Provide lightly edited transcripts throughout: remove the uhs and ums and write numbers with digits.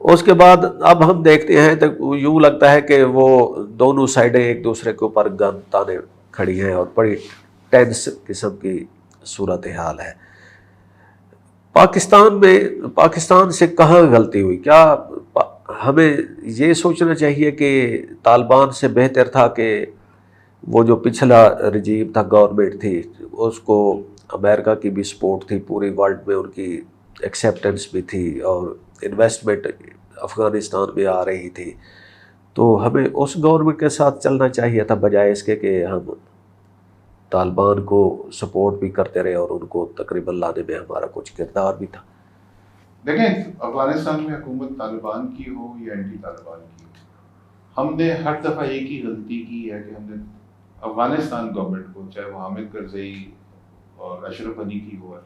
اس کے بعد اب ہم دیکھتے ہیں تو یوں لگتا ہے کہ وہ دونوں سائڈیں ایک دوسرے کے اوپر گن تانے کھڑی ہیں اور بڑی ٹینس قسم کی صورتحال ہے۔ پاکستان سے کہاں غلطی ہوئی؟ کیا ہمیں یہ سوچنا چاہیے کہ طالبان سے بہتر تھا کہ وہ جو پچھلا رجیم تھا، گورنمنٹ تھی، اس کو امریکہ کی بھی سپورٹ تھی، پوری ورلڈ میں ان کی ایکسیپٹنس بھی تھی اور انویسٹمنٹ افغانستان میں آ رہی تھی، تو ہمیں اس گورنمنٹ کے ساتھ چلنا چاہیے تھا بجائے اس کے کہ ہم طالبان کو سپورٹ بھی کرتے رہے اور ان کو تقریباً لانے میں ہمارا کچھ کردار بھی تھا۔ دیکھیں، افغانستان میں حکومت طالبان کی ہو یا اینٹی طالبان کی ہو، ہم نے ہر دفعہ ایک ہی غلطی کی ہے کہ ہم نے افغانستان گورنمنٹ کو، چاہے وہ حامد کرزئی اور اشرف غنی کی ہو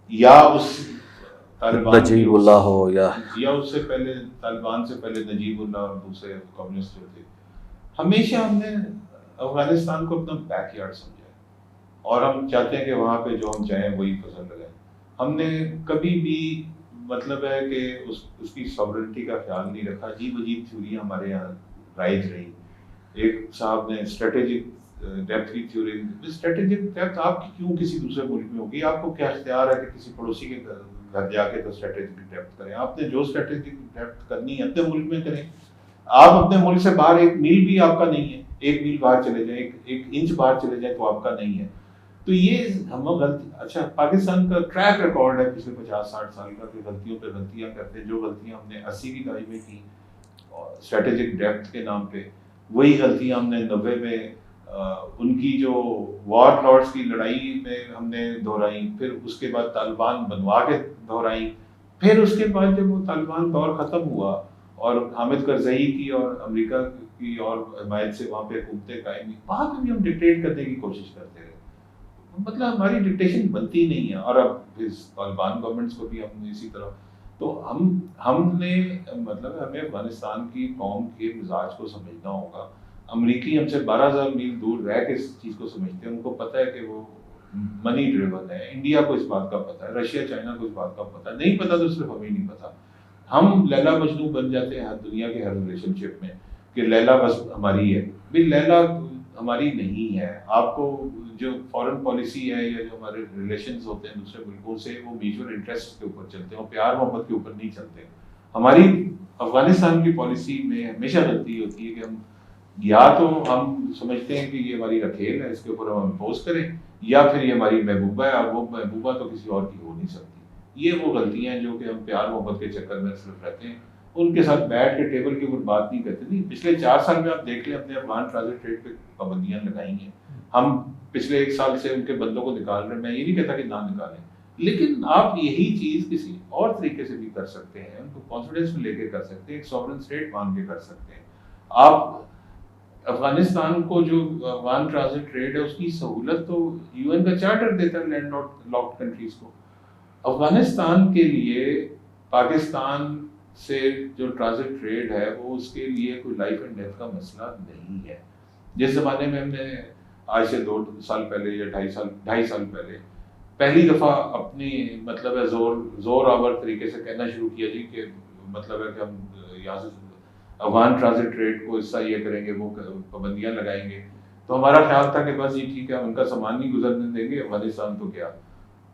یا اس طالبان نجیب اللہ ہو یا اس سے پہلے طالبان سے پہلے نجیب اللہ اور دوسرے کمیونسٹ جو تھے، ہمیشہ ہم نے افغانستان کو اپنا بیک یارڈ سمجھا ہے اور ہم چاہتے ہیں کہ وہاں پہ جو ہم چاہیں وہی فصل لگائیں۔ ہم نے کبھی بھی مطلب ہے کہ اس کی ساورنٹی کا خیال نہیں رکھا۔ عجیب عجیب تھیوریاں ہمارے یہاں رائج رہی۔ ایک صاحب نے اسٹریٹجک ڈیپتھ کی تھیوری، اسٹریٹجک ڈیپتھ آپ کی کیوں کسی دوسرے ملک میں ہوگی؟ آپ کو کیا اختیار ہے کہ کسی پڑوسی کے گھر جا کے تو اسٹریٹجک ڈیپتھ کریں؟ آپ نے جو اسٹریٹجک ڈیپتھ کرنی ہے اپنے ملک میں کریں۔ آپ اپنے ملک سے باہر ایک میل بھی آپ کا نہیں ہے، ایک میل باہر چلے جائیں، ایک انچ باہر چلے جائیں تو آپ کا نہیں ہے۔ تو یہ ہم غلطی، اچھا پاکستان کا ٹریک ریکارڈ ہے پچھلے 50-60 سال کا کہ غلطیوں پہ غلطیاں کرتے ہیں۔ جو غلطیاں ہم نے 80 کی دہائی میں کی اسٹریٹجک ڈیپتھ کے نام پہ، وہی غلطیاں ہم نے 90 میں ان کی جو وار لارڈس کی لڑائی میں ہم نے دہرائی، پھر اس کے بعد طالبان بنوا کے دہرائی، پھر اس کے بعد جب وہ طالبان دور ختم ہوا اور حامد کرزئی کی اور امریکہ کی اور حمایت سے وہاں پہ حکومتیں قائم ہوئی، وہاں پہ بھی ہم ڈکٹیٹ کرنے کی کوشش کرتے رہے۔ مطلب ہماری ڈکٹیشن بنتی نہیں ہے، اور اب اس طالبان گورنمنٹس کو بھی ہم اسی طرح، تو ہم نے مطلب ہمیں افغانستان کی قوم کے مزاج کو سمجھنا ہوگا۔ امریکی ہم سے 12,000 میل دور رہ کے اس چیز کو سمجھتے ہیں، ان کو پتہ ہے کہ وہ منی ڈریون ہے۔ انڈیا کو اس بات کا پتہ ہے، رشیا چائنا کو اس بات کا پتہ ہے، نہیں پتہ تو صرف ہمیں نہیں پتہ۔ ہم لیلا مجنو بن جاتے ہیں ہر دنیا کے ہر ریلیشن شپ میں کہ لیلا بس ہماری ہے، بھی لیلا ہماری نہیں ہے۔ آپ کو جو فارن پالیسی ہے یا جو ہمارے ریلیشنز ہوتے ہیں دوسرے ملکوں سے، وہ میوچل انٹرسٹ کے اوپر چلتے ہیں، وہ پیار محبت کے اوپر نہیں چلتے۔ ہماری افغانستان کی پالیسی میں ہمیشہ غلطی ہوتی ہے کہ ہم یا تو ہم سمجھتے ہیں کہ یہ ہماری رکھیل ہے، اس کے اوپر ہم امپوز کریں، یا پھر یہ ہماری محبوبہ ہے اور وہ محبوبہ تو کسی اور کی ہو نہیں سکتی۔ یہ وہ غلطیاں ہیں جو کہ ہم پیار محبت کے چکر میں صرف رہتے ہیں، ان کے ساتھ بیٹھ کے ٹیبل کے اوپر بات نہیں کرتے۔ نہیں، پچھلے 4 سال میں آپ دیکھ لیں ہم نے افغان ٹرانزٹ ریٹ پہ پابندیاں لگائی ہیں۔ ہم پچھلے 1 سال سے ان کے بندوں کو نکال رہے ہیں، میں یہ نہیں کہتا کہ نہ نکالیں، لیکن آپ یہی چیز کسی اور طریقے سے بھی کر سکتے ہیں، ان کو کانفیڈنس میں لے کے کر سکتے ہیں، ایک سوورن اسٹیٹ مان کے کر سکتے ہیں۔ آپ افغانستان کو جو افغان ٹرانزٹ ٹریڈ ہے اس کی سہولت تو یو این کا چارٹر دیتا ہے لینڈ لاکڈ کنٹریز کو۔ افغانستان کے لیے پاکستان سے جو ٹرانزٹ ٹریڈ ہے وہ اس کے لیے کوئی لائف اینڈ ڈیتھ کا مسئلہ نہیں ہے۔ جس زمانے میں ہم نے آج سے 2 سال پہلے یا 2.5 سال پہلے پہلی دفعہ اپنی مطلب ہے زور آور طریقے سے کہنا شروع کیا جی کہ مطلب ہے کہ ہم یہاں سے افغان ٹرانزٹ ٹریڈ کو حصہ یہ کریں گے، وہ پابندیاں لگائیں گے، تو ہمارا خیال تھا کہ بس یہ ٹھیک ہے، ہم ان کا سامان نہیں گزرنے دیں گے، افغانستان تو کیا۔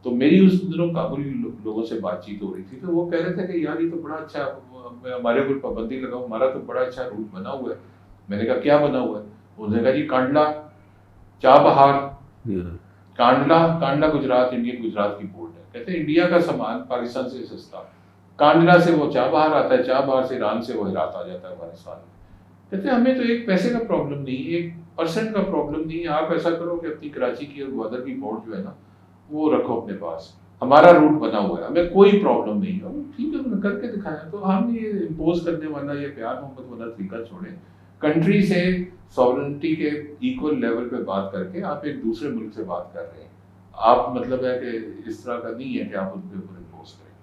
تو میری اس دنوں کابلی لوگوں سے بات چیت ہو رہی تھی، تو وہ کہہ رہے تھے کہ یار یہ تو بڑا اچھا، ہمارے اوپر پابندی لگاؤ، ہمارا تو بڑا اچھا روٹ بنا ہوا ہے۔ میں نے کہا کیا بنا ہوا ہے؟ انہوں نے کہا جی کانڈلا چابہار، کانڈلا گجرات، انڈین گجرات کی پورٹ ہے، کہتے ہیں انڈیا کا سامان پاکستان سے سستا، کانڈلا سے وہ چابہار آتا ہے، چابہار سے ایران سے وہ ہرات آ جاتا ہے افغانستان میں۔ کہتے ہیں ہمیں تو 1 پیسے کا پرابلم نہیں، 1% کا پرابلم نہیں ہے، آپ ایسا کرو کہ اپنی کراچی کی اور گوادر کی پورٹ جو ہے نا وہ رکھو اپنے پاس، ہمارا روٹ بنا ہوا ہے، ہمیں کوئی پرابلم نہیں ہے۔ ٹھیک ہے، انہوں نے کر کے دکھایا۔ تو ہم یہ امپوز کرنے والا یہ پیار محبت والا طریقہ چھوڑیں، کنٹری سے ساورنٹی کے ایکول لیول پہ بات کر کے آپ ایک دوسرے ملک سے بات کر رہے ہیں، آپ مطلب ہے کہ اس طرح کا نہیں ہے کہ آپ ان کے اوپر امپوز کریں۔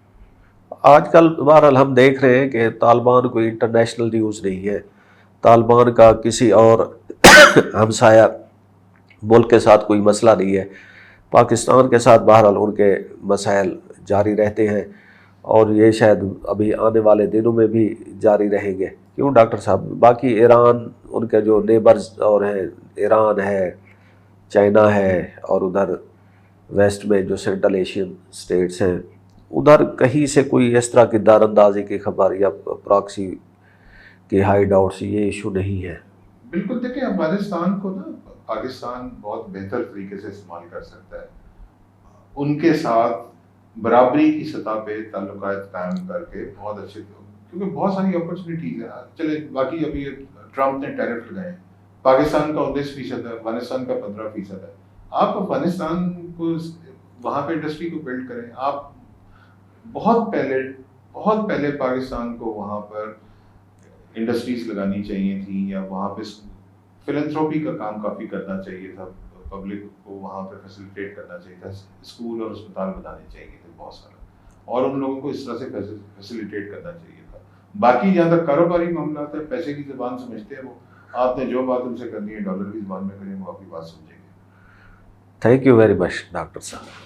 آج کل بہرحال ہم دیکھ رہے ہیں کہ طالبان کوئی انٹرنیشنل نیوز نہیں ہے، طالبان کا کسی اور ہمسایہ ملک کے ساتھ کوئی مسئلہ نہیں ہے، پاکستان کے ساتھ بہرحال ان کے مسائل جاری رہتے ہیں۔ اور یہ شاید ابھی آنے والے دنوں میں بھی جاری رہیں گے. کیوں ڈاکٹر صاحب؟ باقی ایران ان کے جو نیبرز اور ہیں، ایران ہے، چائنا ہے، اور ادھر ویسٹ میں جو سینٹرل ایشین اسٹیٹس ہیں، ادھر کہیں سے کوئی اس طرح کی دار اندازی کی خبر یا پراکسی کے ہائیڈ آؤٹس یہ ایشو نہیں ہے. بالکل. دیکھیں افغانستان کو نا پاکستان بہت بہتر طریقے سے استعمال کر سکتا ہے. ان کے ساتھ برابری کی سطح پہ تعلقات قائم کر کے بہت اچھے، کیونکہ بہت ساری اپرچونیٹیز ہیں. چلے باقی ابھی ٹرمپ نے ٹیرف لگائے، پاکستان کا 19% ہے، افغانستان کا 15% ہے. آپ افغانستان کو وہاں پہ انڈسٹری کو بلڈ کریں. آپ بہت پہلے پاکستان کو وہاں پر انڈسٹریز لگانی چاہیے تھیں، یا وہاں پہ فلنتھروپی کا کام کافی کرنا چاہیے تھا، پبلک کو وہاں پہ فیسیلیٹیٹ کرنا چاہیے تھا، اسکول اور اسپتال بنانے چاہیے تھے بہت سارا، اور ان لوگوں کو اس طرح سے فیسیلیٹیٹ کرنا چاہیے تھا. باقی جہاں تک کاروباری معاملات ہے، پیسے کی زبان سمجھتے ہیں وہ، آپ نے جو بات ان سے کرنی ہے ڈالر کی زبان میں کریں، وہ آپ کی بات سمجھیں گے. Thank you very much doctor صاحب.